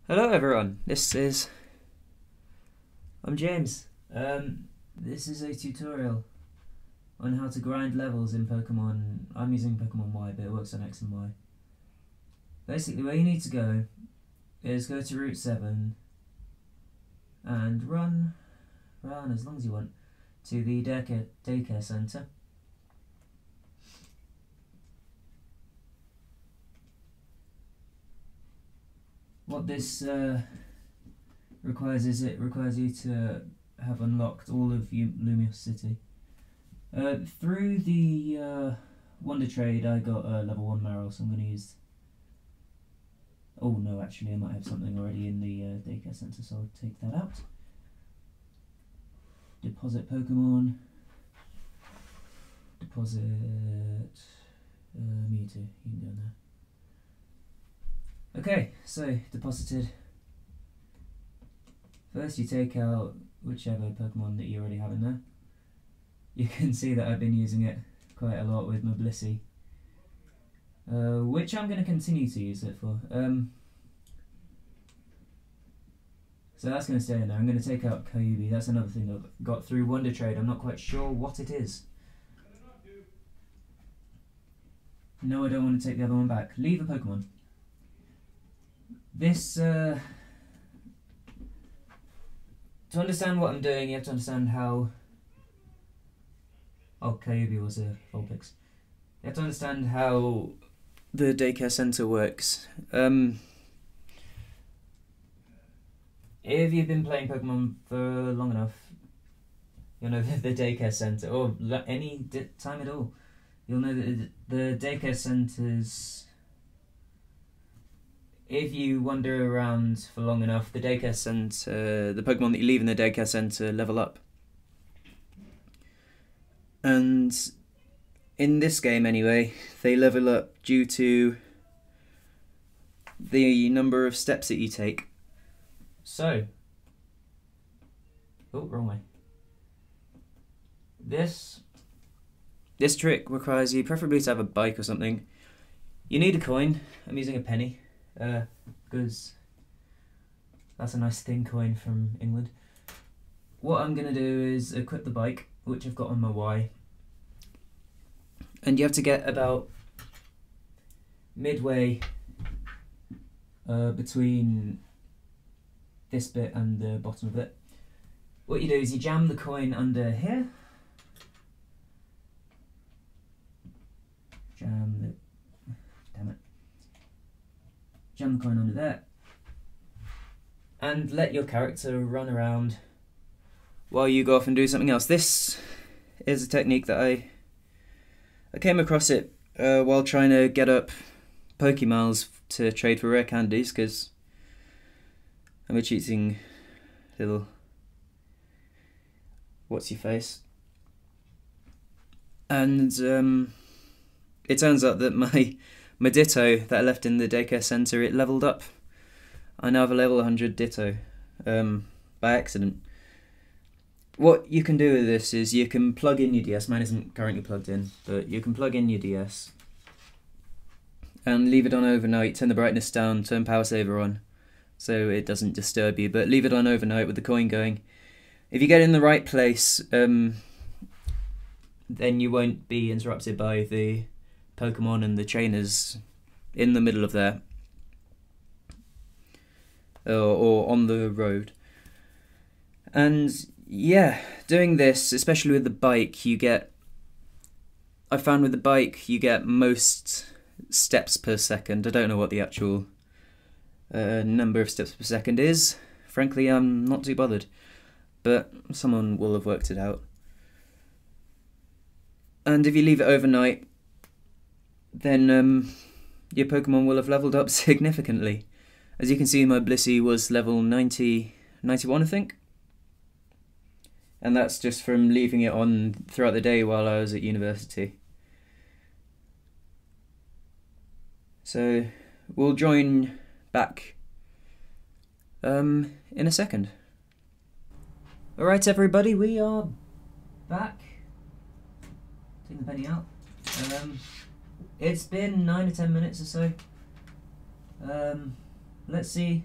Hello everyone, I'm James. This is a tutorial on how to grind levels in Pokemon. I'm using Pokemon Y, but it works on X and Y. Basically, where you need to go is go to Route 7 and run as long as you want to the daycare centre. What this requires is it requires you to have unlocked all of Lumios City. Through the Wonder Trade I got a level 1 Marill, so I'm going to use... Oh no, actually I might have something already in the daycare centre, so I'll take that out. Deposit Pokemon. Deposit... Mewtwo, you can go in there. Okay, so deposited. First you take out whichever Pokemon that you already have in there. You can see that I've been using it quite a lot with my Blissey, which I'm going to continue to use it for. So that's going to stay in there. I'm going to take out Kyubi. That's another thing I've got through Wonder Trade. I'm not quite sure what it is. No, I don't want to take the other one back. Leave a Pokemon. This, to understand what I'm doing, you have to understand how... Oh, Kyubi was a Vulpix. You have to understand how the daycare centre works. If you've been playing Pokemon for long enough, you'll know that the daycare centre, or any time at all, you'll know that the daycare centres... If you wander around for long enough, the daycare centre, the Pokemon that you leave in the daycare centre level up. And in this game anyway, they level up due to the number of steps that you take. So, oh, wrong way. This trick requires you preferably to have a bike or something. You need a coin. I'm using a penny. Because that's a nice thin coin from England. What I'm going to do is equip the bike, which I've got on my Y. And you have to get about midway between this bit and the bottom of it. What you do is you jam the coin under here. Jam the coin under there, and let your character run around while you go off and do something else. This is a technique that I came across it while trying to get up Pokémons to trade for rare candies, because I'm a cheating little what's-your-face. And it turns out that my Ditto that I left in the daycare centre, it levelled up. I now have a level 100 Ditto, by accident. What you can do with this is you can plug in your DS, mine isn't currently plugged in, but you can plug in your DS and leave it on overnight, turn the brightness down, turn power saver on, so it doesn't disturb you, but leave it on overnight with the coin going. If you get in the right place, then you won't be interrupted by the Pokemon and the trainers in the middle of there, or on the road. And yeah, doing this, especially with the bike, I found with the bike you get most steps per second. I don't know what the actual number of steps per second is. Frankly, I'm not too bothered, but someone will have worked it out. And if you leave it overnight, then your Pokemon will have leveled up significantly. As you can see, my Blissey was level 91, I think. And that's just from leaving it on throughout the day while I was at university. So we'll join back in a second. Alright everybody, we are back. Take the penny out. It's been 9 or 10 minutes or so. Let's see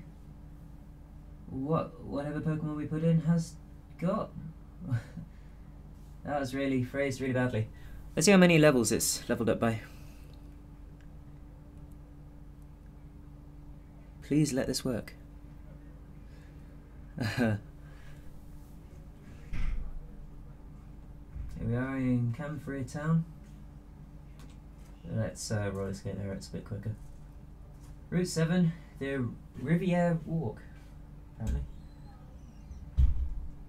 whatever Pokemon we put in has got. That was really phrased really badly. Let's see how many levels it's leveled up by. Please let this work. Here we are in Camphor Town. Let's roller skate there, it's a bit quicker. Route 7, the Riviera Walk, apparently.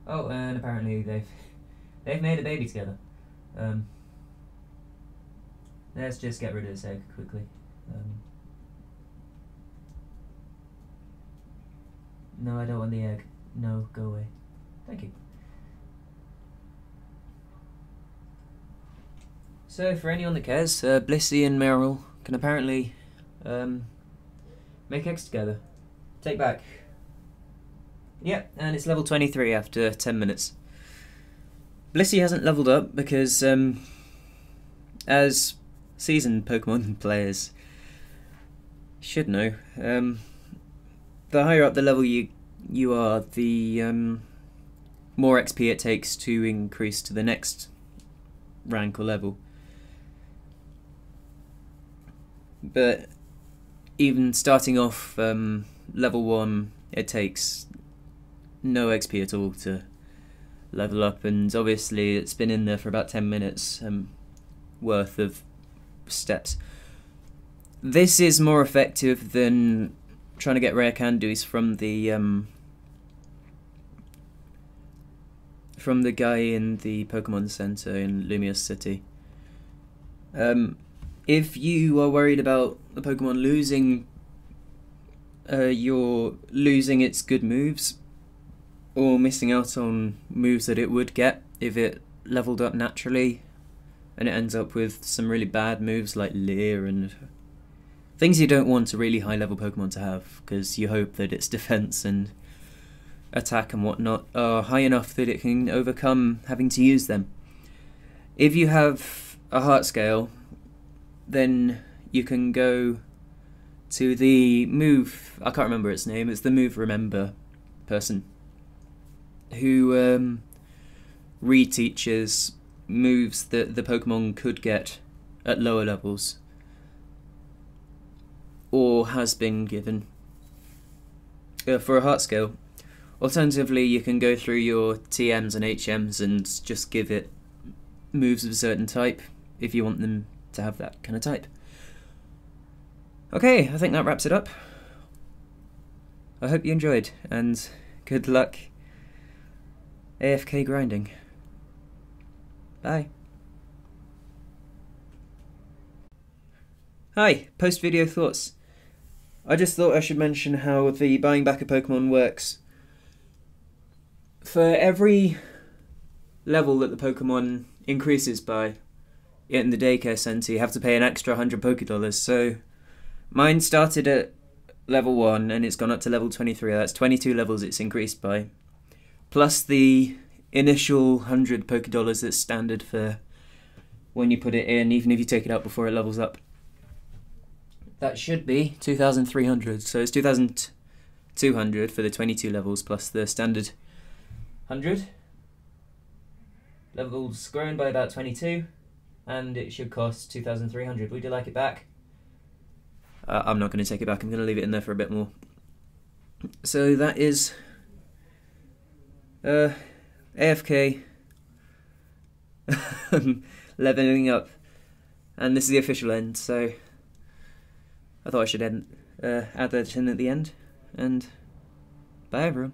Oh, and apparently they've made a baby together. Let's just get rid of this egg quickly. No, I don't want the egg. No, go away. Thank you. So, for anyone that cares, Blissey and Meryl can apparently make eggs together. Take back. Yep, and it's level 23 after 10 minutes. Blissey hasn't leveled up because, as seasoned Pokemon players should know, the higher up the level you are, the more XP it takes to increase to the next rank or level. But even starting off level 1, it takes no XP at all to level up, and obviously it's been in there for about 10 minutes worth of steps. This is more effective than trying to get rare candies from the guy in the Pokemon Center in Lumious City. If you are worried about the Pokemon losing its good moves, or missing out on moves that it would get if it leveled up naturally, and it ends up with some really bad moves like Leer and things you don't want a really high level Pokemon to have, because you hope that its defense and attack and whatnot are high enough that it can overcome having to use them. If you have a heart scale, then you can go to the move, I can't remember its name, it's the move remember person, who reteaches moves that the Pokemon could get at lower levels, or has been given for a heart scale. Alternatively, you can go through your TMs and HMs and just give it moves of a certain type if you want them to have that kind of type. Okay, I think that wraps it up. I hope you enjoyed, and good luck AFK grinding. Bye. Hi, post-video thoughts. I just thought I should mention how the buying back a Pokemon works. For every level that the Pokemon increases by in the daycare center, you have to pay an extra 100 Pokédollars. So mine started at level 1 and it's gone up to level 23. That's 22 levels it's increased by, plus the initial 100 Pokédollars that's standard for when you put it in, even if you take it out before it levels up. That should be 2,300, so it's 2,200 for the 22 levels plus the standard 100. Levels grown by about 22, and it should cost 2,300. Would you like it back? I'm not going to take it back, I'm going to leave it in there for a bit more. So that is AFK leveling up, and this is the official end, so I thought I should add that in at the end, and bye everyone.